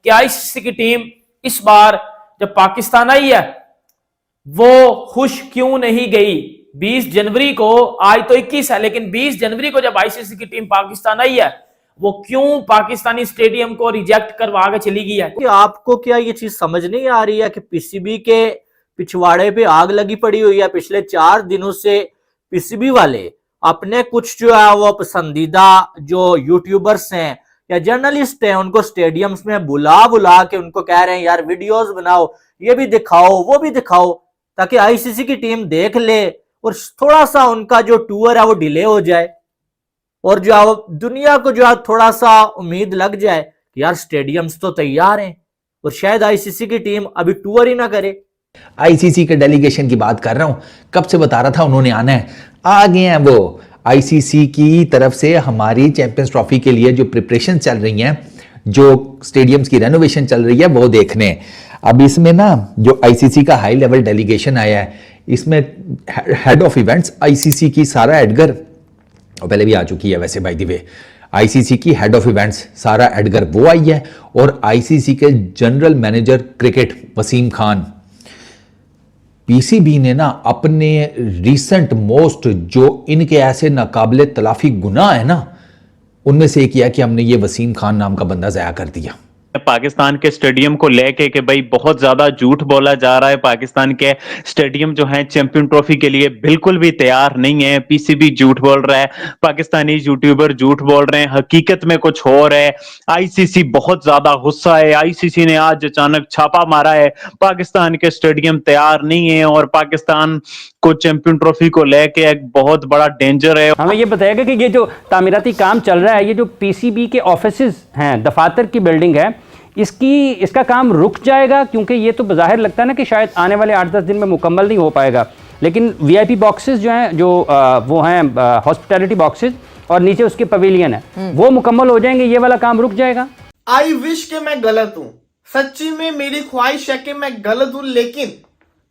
कि आईसीसी की टीम इस बार जब पाकिस्तान आई है वो खुश क्यों नहीं गई। 20 जनवरी को, आज तो 21 है, लेकिन 20 जनवरी को जब आईसीसी की टीम पाकिस्तान आई है वो क्यों पाकिस्तानी स्टेडियम को रिजेक्ट करवा के चली गई है। आपको क्या ये चीज समझ नहीं आ रही है कि पीसीबी के पिछवाड़े पे आग लगी पड़ी हुई है। पिछले 4 दिनों से पीसीबी वाले अपने कुछ जो है वो पसंदीदा जो यूट्यूबर्स हैं या जर्नलिस्ट हैं उनको स्टेडियम्स में बुला बुला के उनको कह रहे हैं यार वीडियोस बनाओ, ये भी दिखाओ वो भी दिखाओ, ताकि आईसीसी की टीम देख ले और थोड़ा सा उनका जो टूर है वो डिले हो जाए और जो है दुनिया को जो है थोड़ा सा उम्मीद लग जाए कि यार स्टेडियम्स तो तैयार हैं और शायद आईसीसी की टीम अभी टूर ही ना करे। आईसीसी के डेलीगेशन की बात कर रहा हूं, कब से बता रहा था उन्होंने आना है, आ गए हैं वो। आईसीसी की तरफ से हमारी चैंपियंस ट्रॉफी के लिए जो प्रिपरेशन चल रही हैं, जो स्टेडियम्स की रेनोवेशन चल रही है वो देखने। अब इसमें ना जो आईसीसी का हाई लेवल डेलीगेशन आया है, इसमें हेड ऑफ इवेंट्स आईसीसी की सारा एडगर, और पहले भी आ चुकी है वैसे बाय द वे, आईसीसी की head of events Sarah Edgar वो आई है, और आईसीसी के general manager cricket Wasim Khan. PCB ने ना अपने रीसेंट मोस्ट जो इनके ऐसे नाकाबिले तलाफी गुनाह है ना, उनमें से एक किया कि हमने ये वसीम खान नाम का बंदा ज़ाया कर दिया। पाकिस्तान के स्टेडियम को लेके कि भाई बहुत ज्यादा झूठ बोला जा रहा है, पाकिस्तान के स्टेडियम जो है चैंपियन ट्रॉफी के लिए बिल्कुल भी तैयार नहीं है। पीसीबी झूठ बोल रहा है, पाकिस्तानी यूट्यूबर झूठ बोल रहे हैं, हकीकत में कुछ और है। आईसीसी बहुत ज्यादा गुस्सा है। आईसीसी ने आज अचानक छापा मारा है, पाकिस्तान के स्टेडियम तैयार नहीं है और पाकिस्तान को चैंपियन ट्रॉफी को लेके एक बहुत बड़ा डेंजर है। हमें ये बताएगा कि ये जो तामीराती काम चल रहा है, ये जो पीसीबी के ऑफिसेज हैं, दफातर की बिल्डिंग है, इसका काम रुक जाएगा? क्योंकि ये तो बज़ाहिर लगता है ना कि शायद आने वाले 8-10 दिन में मुकम्मल नहीं हो पाएगा, लेकिन वीआईपी बॉक्सेस जो हैं, जो वो हैं हॉस्पिटैलिटी बॉक्सेस और नीचे उसके पवेलियन है, वो मुकम्मल हो जाएंगे, ये वाला काम रुक जाएगा। आई विश के मैं गलत हूं, सच्ची में मेरी ख्वाहिश है कि मैं गलत हूं, लेकिन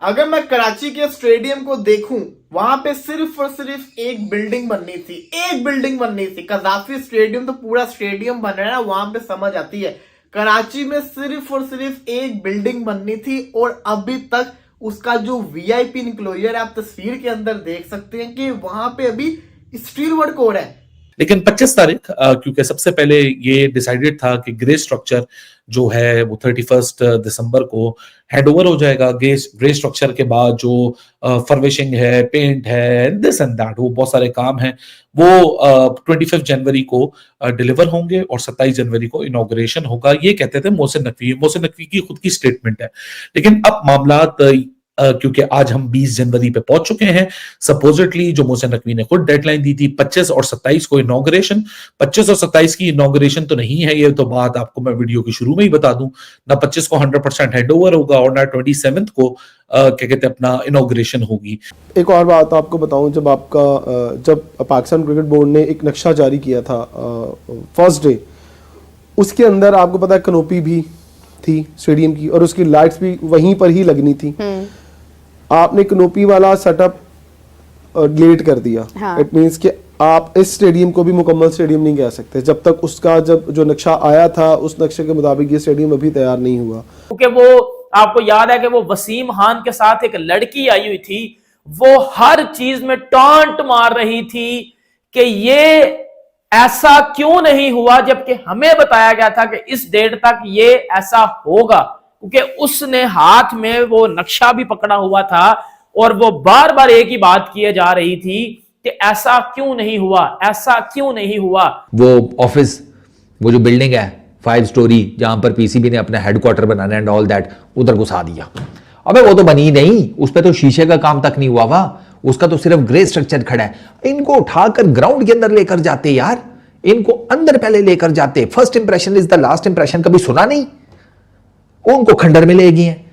अगर मैं कराची के स्टेडियम को देखूं, वहां पे सिर्फ और सिर्फ एक बिल्डिंग बननी थी, एक बिल्डिंग बननी थी। कजाफी स्टेडियम तो पूरा स्टेडियम बन रहा है, वहां पे समझ आती है। कराची में सिर्फ और सिर्फ एक बिल्डिंग बननी थी और अभी तक उसका जो वीआईपी इंक्लोजर है, आप तस्वीर के अंदर देख सकते हैं कि वहां पे अभी स्टील वर्क हो रहा है। लेकिन 25 तारीख क्योंकि सबसे पहले ये डिसाइडेड था कि ग्रे स्ट्रक्चर जो है वो 31 दिसंबर को हैंड ओवर हो जाएगा। ग्रे स्ट्रक्चर के बाद जो फर्निशिंग है, पेंट है, दिस एंड दैट, वो बहुत सारे काम हैं, वो 25 जनवरी को डिलीवर होंगे और 27 जनवरी को इनॉग्रेशन होगा। ये कहते थे मोहसिन नकवी की खुद की स्टेटमेंट है। लेकिन अब मामलात क्योंकि आज हम 20 जनवरी पे पहुंच चुके हैं, सपोजिटली जो मोहसिन नकवी ने खुद डेडलाइन दी थी 25 और 27 को इनॉग्रेशन, 25 और 27 की इनॉग्रेशन तो नहीं है, ये तो बात आपको मैं वीडियो के शुरू में ही बता दूं ना। 25 को 100% हैंड ओवर होगा और ना 27 को क्या कहते हैं अपना इनॉग्रेशन होगी। एक और बात आपको बताऊं, जब पाकिस्तान क्रिकेट बोर्ड ने एक नक्शा जारी किया था फर्स्ट डे, उसके अंदर आपको पता है कनोपी भी थी स्टेडियम की और उसकी लाइट्स भी वहीं पर ही लगनी थी। आपने कनोपी वाला सेटअप डिलीट कर दिया। इट मींस कि आप इस स्टेडियम को भी मुकम्मल स्टेडियम नहीं कह सकते जब तक उसका जो नक्शा आया था उस नक्शे के मुताबिक ये स्टेडियम अभी तैयार नहीं हुआ। क्योंकि वो आपको याद है कि वो वसीम खान के साथ एक लड़की आई हुई थी, वो हर चीज में टॉन्ट मार रही थी कि ये ऐसा क्यों नहीं हुआ, जबकि हमें बताया गया था कि इस डेट तक ये ऐसा होगा, क्योंकि उसने हाथ में वो नक्शा भी पकड़ा हुआ था और वो बार बार एक ही बात किए जा रही थी कि ऐसा क्यों नहीं हुआ, ऐसा क्यों नहीं हुआ। वो ऑफिस, वो जो बिल्डिंग है 5 स्टोरी जहां पर पीसीबी ने अपना headquarter banana and all that, उधर घुसा दिया। अबे वो तो बनी नहीं, उस पर तो शीशे का काम तक नहीं हुआ हुआ, उसका तो सिर्फ ग्रे स्ट्रक्चर खड़ा है। इनको उठाकर ग्राउंड के अंदर लेकर जाते यार, इनको अंदर पहले लेकर जाते। First impression is the last impression, कभी सुना नहीं? उनको खंडर में ले गए हैं।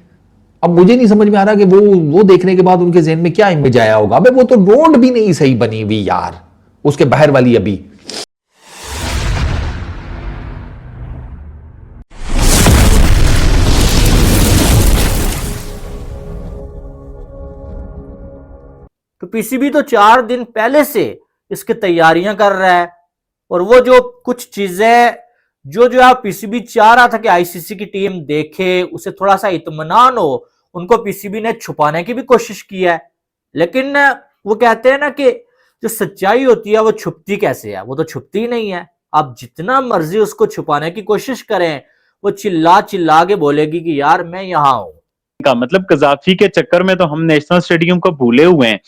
अब मुझे नहीं समझ में आ रहा कि वो देखने के बाद उनके ज़हन में क्या इमेज आया होगा। अबे वो तो रोड भी नहीं सही बनी हुई यार, उसके बाहर वाली अभी। तो पीसीबी तो 4 दिन पहले से इसकी तैयारियां कर रहा है और वो जो कुछ चीजें जो है पीसीबी चाह रहा था कि आईसीसी की टीम देखे, उसे थोड़ा सा इत्मीनान हो, उनको पीसीबी ने छुपाने की भी कोशिश की है। लेकिन वो कहते हैं ना कि जो सच्चाई होती है वो छुपती कैसे है, वो तो छुपती ही नहीं है। आप जितना मर्जी उसको छुपाने की कोशिश करें, वो चिल्ला चिल्ला के बोलेगी कि यार मैं यहां हूं। का मतलब कजाफी के चक्कर में तो हम नेशनल स्टेडियम को भूले हुए हैं।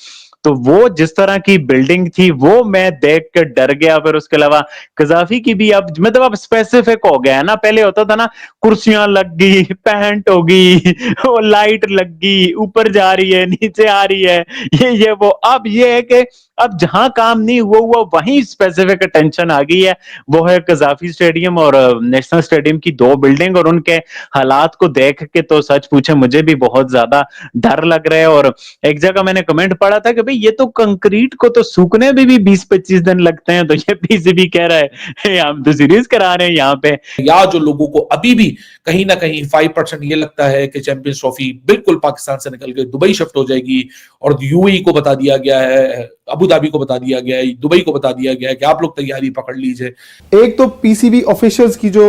तो वो जिस तरह की बिल्डिंग थी वो मैं देख कर डर गया। फिर उसके अलावा कजाफी की भी अब मतलब अब स्पेसिफिक हो गया है ना। पहले होता था ना कुर्सियां लग गई, पैंट हो गई, वो लाइट लग गई, ऊपर जा रही है, नीचे आ रही है, ये वो। अब ये है कि अब जहां काम नहीं हुआ वहीं स्पेसिफिक अटेंशन आ गई है। वो है कजाफी स्टेडियम और नेशनल स्टेडियम की दो बिल्डिंग, और उनके हालात को देख के तो सच पूछे मुझे भी बहुत ज्यादा डर लग रहा है। और एक जगह मैंने कमेंट पढ़ा था कि भाई ये तो कंक्रीट को तो सूखने में भी 20-25 दिन लगते हैं, तो ये पीसीबी कह रहा है हम तो सीरीज करा रहे हैं यहाँ पे। या जो लोगों को अभी भी कहीं ना कहीं 5% ये लगता है कि चैंपियंस ट्रॉफी बिल्कुल पाकिस्तान से निकल के दुबई शिफ्ट हो जाएगी, और यूएई को बता दिया गया है, अबू धाबी को बता दिया गया है, दुबई को बता दिया गया है कि आप लोग तैयारी पकड़ लीजिए। एक तो पीसीबी ऑफिशियल्स की जो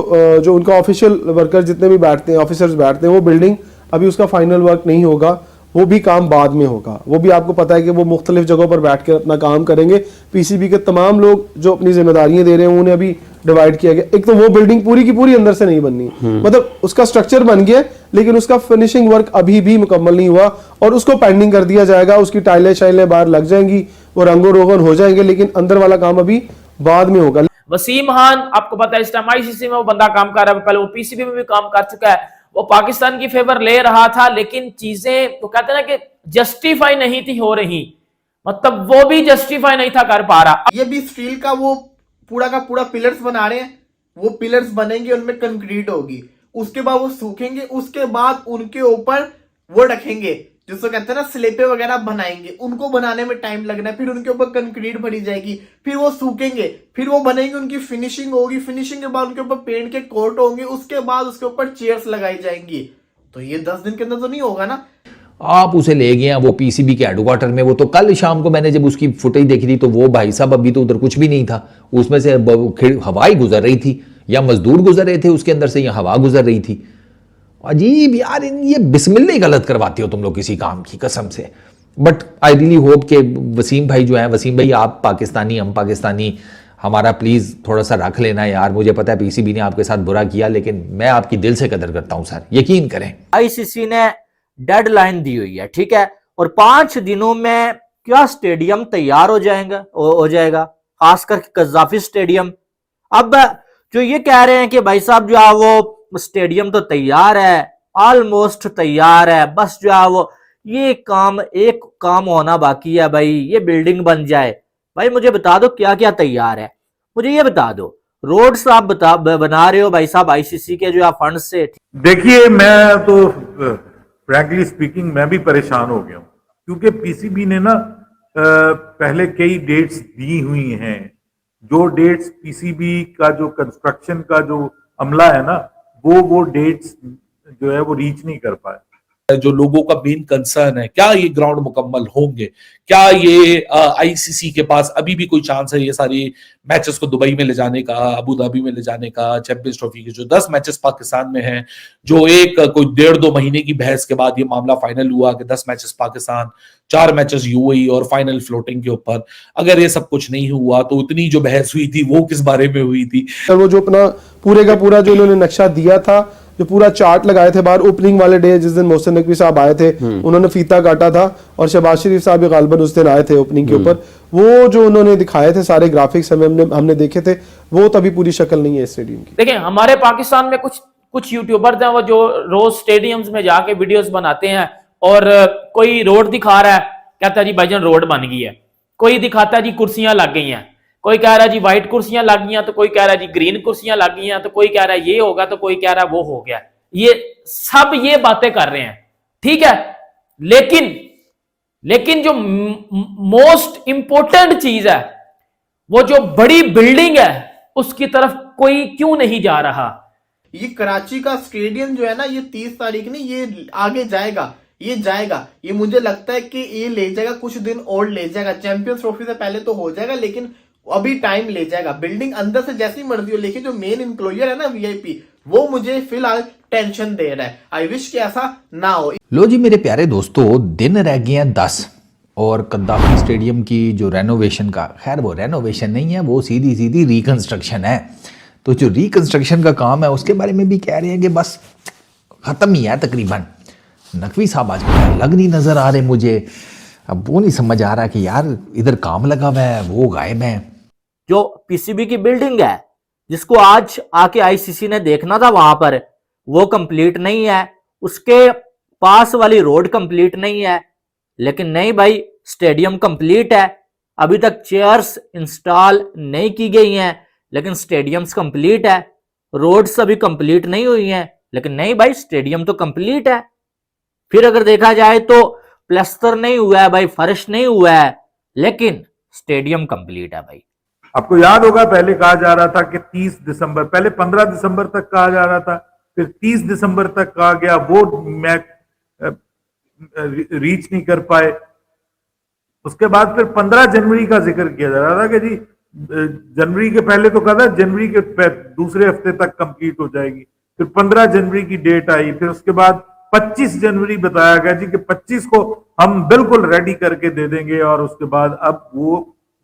उनका ऑफिशियल वर्कर जितने भी बैठते हैं, ऑफिसर्स बैठते हैं, वो बिल्डिंग अभी उसका फाइनल वर्क नहीं होगा, वो भी काम बाद में होगा। वो भी आपको पता है कि वो मुख्तलिफ जगहों पर बैठ कर अपना काम करेंगे। पीसीबी के तमाम लोग जो अपनी जिम्मेदारियां दे रहे हैं उन्हें अभी डिवाइड किया गया। एक तो वो बिल्डिंग पूरी की पूरी अंदर से नहीं बननी, मतलब उसका स्ट्रक्चर बन गया लेकिन उसका फिनिशिंग वर्क अभी भी मुकम्मल नहीं हुआ, और उसको पेंडिंग कर दिया जाएगा। उसकी टाइलें शाइलें बाहर लग जाएंगी, वो रंगो रोगन हो जाएंगे, लेकिन अंदर वाला काम अभी बाद में होगा। वसीम खान, आपको पता है इस टाइम आईसीसी में वो बंदा काम कर रहा है, पहले वो पीसीबी में भी काम कर चुका है। वो पाकिस्तान की फेवर ले रहा था, लेकिन चीजें तो कहते हैं ना कि जस्टिफाई नहीं थी हो रही, मतलब वो भी जस्टिफाई नहीं था कर पा रहा। ये भी स्टील का वो पूरा का पूरा पिलर्स बना रहे हैं। वो पिलर्स बनेंगे, उनमें कंक्रीट होगी, उसके बाद वो सूखेंगे, उसके बाद उनके ऊपर वो रखेंगे जिसको कहते हैं ना स्लेपे वगैरह बनाएंगे। उनको बनाने में टाइम लगना है, फिर उनके ऊपर कंक्रीट भरी जाएगी, फिर वो सूखेंगे, फिर वो बनेंगे, उनकी फिनिशिंग होगी, फिनिशिंग के बाद उनके ऊपर पेंट के कोट होंगे, उसके बाद उसके ऊपर चेयर्स लगाई जाएंगी। तो ये 10 दिन के अंदर तो नहीं होगा ना। आप उसे ले गए हैं वो पीसीबी के हेडक्वार्टर में। वो तो कल शाम को मैंने जब उसकी फुटेज देखी थी तो वो भाई साहब अभी तो उधर कुछ भी नहीं था, उसमें से हवा ही गुजर रही थी, या मजदूर गुजर रहे थे उसके अंदर से, या हवा गुजर रही थी। अजीब यार, ये बिस्मिल्लाह ही गलत करवाते हो तुम लोग किसी काम की, कसम से। बट आई रियली होप कि वसीम भाई जो है, वसीम भाई आप पाकिस्तानी, हम पाकिस्तानी, हमारा प्लीज थोड़ा सा रख लेना यार। मुझे पता है पीसीबी ने आपके साथ बुरा किया, लेकिन मैं आपकी दिल से कदर करता हूं सर, यकीन करें। आईसीसी ने डेडलाइन दी हुई है, ठीक है, और 5 दिनों में क्या स्टेडियम तैयार हो जाएगा, खासकर कजाफी स्टेडियम। अब जो ये कह रहे हैं कि भाई साहब जो है वो स्टेडियम तो तैयार है, ऑलमोस्ट तैयार है, बस जो है वो एक काम होना बाकी है भाई, ये बिल्डिंग बन जाए। भाई मुझे बता दो क्या क्या तैयार है, मुझे ये बता दो। रोड्स आप बना रहे हो भाई साहब आईसीसी के जो है फंड से। देखिए मैं तो फ्रैंकली स्पीकिंग मैं भी परेशान हो गया हूं, क्योंकि पीसीबी ने ना पहले कई डेट्स दी हुई हैं। जो डेट्स पीसीबी का जो कंस्ट्रक्शन का जो अमला है ना, वो डेट्स जो है वो रीच नहीं कर पाए। जो लोगों का मेन कंसर्न है, क्या ये ग्राउंड मुकम्मल होंगे, क्या ये आईसीसी के पास अभी भी कोई चांस है ये सारी मैचेस को दुबई में ले जाने का, अबू धाबी में ले जाने का। चैंपियंस ट्रॉफी के जो 10 मैचेस पाकिस्तान में हैं, जो एक कोई 1.5-2 महीने की बहस के बाद ये मामला फाइनल हुआ कि 10 मैचेस पाकिस्तान, 4 मैचेस यूएई और फाइनल फ्लोटिंग के ऊपर। अगर ये सब कुछ नहीं हुआ तो उतनी जो बहस हुई थी वो किस बारे में हुई थी? वो जो अपना पूरे का पूरा जो उन्होंने नक्शा दिया था, जो पूरा चार्ट लगाए थे बाहर ओपनिंग वाले डे, जिस दिन मोहसिन नकवी साहब आए थे, उन्होंने फीता काटा था और शहबाज शरीफ साहब भी गालिबन उस दिन आए थे ओपनिंग के ऊपर। वो जो उन्होंने दिखाए थे सारे ग्राफिक्स हमने देखे थे, वो तभी पूरी शक्ल नहीं है स्टेडियम की। देखिए हमारे पाकिस्तान में कुछ यूट्यूबर्स हैं वो जो रोज स्टेडियम्स में जाके वीडियोस बनाते हैं, और कोई रोड दिखा रहा है, कहता है जी भाईजान रोड बन गई है, कोई दिखाता है जी कुर्सियां लग गई हैं, कोई कह रहा है जी व्हाइट कुर्सियां लग गई हैं, तो कोई कह रहा है जी ग्रीन कुर्सियां लग गई हैं, तो कोई कह रहा है ये होगा, तो कोई कह रहा है वो हो गया। ये सब ये बातें कर रहे हैं, ठीक है, लेकिन जो मोस्ट इंपॉर्टेंट चीज है, वो जो बड़ी बिल्डिंग है, उसकी तरफ कोई क्यों नहीं जा रहा। ये कराची का स्टेडियम जो है ना, ये 30 तारीख नहीं, ये आगे जाएगा, ये मुझे लगता है कि ये ले जाएगा, कुछ दिन और ले जाएगा। चैंपियंस ट्रॉफी से पहले तो हो जाएगा, लेकिन अभी टाइम ले जाएगा। बिल्डिंग अंदर से जैसी मर्जी हो, लेकिन जो मेन इंक्लोजर है ना वीआईपी, वो मुझे फिलहाल टेंशन दे रहा है। आई विश कि ऐसा ना हो। लो जी मेरे प्यारे दोस्तों, दिन रह गए हैं 10 और कद्दाफी स्टेडियम की जो रेनोवेशन का, खैर वो रेनोवेशन नहीं है, वो सीधी सीधी रिकंस्ट्रक्शन है। तो जो रिकंस्ट्रक्शन का काम है उसके बारे में भी कह रहे हैं कि बस ख़त्म ही है तकरीबन। नकवी साहब आजकल अलग नहीं नज़र आ रहे मुझे। अब वो नहीं समझ आ रहा कि यार इधर काम लगा हुआ है, वो गायब है। जो पीसीबी की बिल्डिंग है जिसको आज आके आईसीसी ने देखना था वहां पर, वो कंप्लीट नहीं है। उसके पास वाली रोड कंप्लीट नहीं है। लेकिन नहीं भाई, स्टेडियम कंप्लीट है। अभी तक चेयर्स इंस्टॉल नहीं की गई हैं, लेकिन स्टेडियम्स कंप्लीट है। रोड्स अभी कंप्लीट नहीं हुई हैं, लेकिन नहीं भाई, स्टेडियम तो कंप्लीट है। फिर अगर देखा जाए तो प्लास्टर नहीं हुआ है भाई, फर्श नहीं हुआ है, लेकिन स्टेडियम कंप्लीट है भाई। आपको याद होगा पहले कहा जा रहा था कि 30 दिसंबर, पहले 15 दिसंबर तक कहा जा रहा था, फिर 30 दिसंबर तक कहा गया, वो मैच रीच नहीं कर पाए। उसके बाद फिर 15 जनवरी का जिक्र किया जा रहा था कि जी जनवरी के पहले तो कहा था जनवरी के दूसरे हफ्ते तक कंप्लीट हो जाएगी, फिर 15 जनवरी की डेट आई, फिर उसके बाद 25 जनवरी बताया गया जी कि 25 को हम बिल्कुल रेडी करके दे देंगे। और उसके बाद अब वो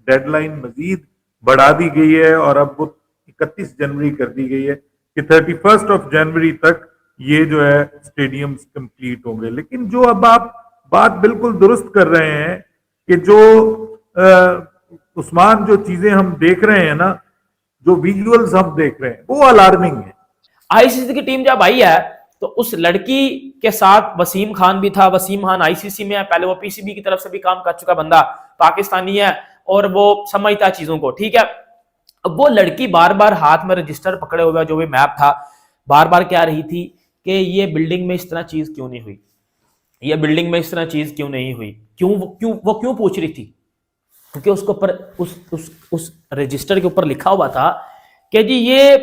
डेडलाइन मजीद बढ़ा दी गई है और अब वो 31 जनवरी कर दी गई है कि 31 जनवरी तक ये जो है स्टेडियम्स कंप्लीट होंगे। लेकिन जो अब आप बात बिल्कुल दुरुस्त कर रहे हैं कि जो उस्मान जो चीजें हम देख रहे हैं ना, जो विजुअल्स हम देख रहे हैं, वो अलार्मिंग है। आईसीसी की टीम जब आई है तो उस लड़की के साथ वसीम खान भी था। वसीम खान आईसीसी में है, पहले वो पीसीबी की तरफ से भी काम कर चुका बंदा, पाकिस्तानी है और वो समझता चीजों को, ठीक है। अब वो लड़की बार बार हाथ में रजिस्टर पकड़े हुए जो भी मैप था, बार बार कह रही थी कि ये बिल्डिंग में इस तरह चीज क्यों नहीं हुई, ये बिल्डिंग में इस तरह चीज क्यों नहीं हुई। वो क्यों पूछ रही थी? क्योंकि उसके ऊपर उस रजिस्टर के ऊपर लिखा हुआ था कि जी ये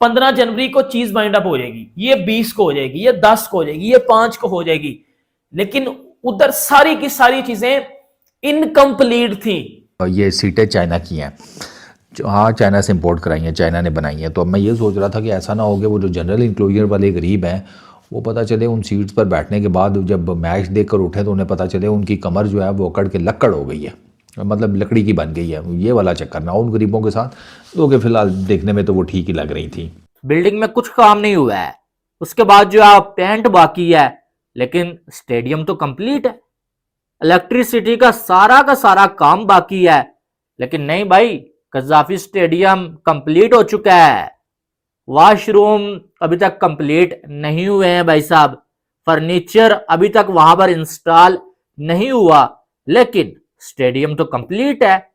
15 जनवरी को चीज वाइंड अप हो जाएगी, ये 20 को हो जाएगी, ये 10 को हो जाएगी, ये 5 को हो जाएगी। लेकिन उधर सारी की सारी चीजें इनकम्प्लीट थी। ये सीटें चाइना की हैं, हाँ चाइना से इंपोर्ट कराई हैं, चाइना ने बनाई हैं। तो अब मैं ये सोच रहा था कि ऐसा ना हो कि वो जो जनरल इंक्लोजर वाले गरीब हैं, वो पता चले उन सीट्स पर बैठने के बाद जब मैच देखकर उठे तो उन्हें पता चले उनकी कमर जो है वो अकड़ के लक्कड़ हो गई है, मतलब लकड़ी की बन गई है। ये वाला चक्कर ना उन गरीबों के साथ, तो कि फिलहाल देखने में तो वो ठीक ही लग रही थी। बिल्डिंग में कुछ काम नहीं हुआ है, उसके बाद जो है पेंट बाकी है, लेकिन स्टेडियम तो कंप्लीट है। इलेक्ट्रिसिटी का सारा काम बाकी है, लेकिन नहीं भाई, कज़ाफी स्टेडियम कंप्लीट हो चुका है। वॉशरूम अभी तक कंप्लीट नहीं हुए हैं भाई साहब, फर्नीचर अभी तक वहां पर इंस्टॉल नहीं हुआ, लेकिन स्टेडियम तो कंप्लीट है।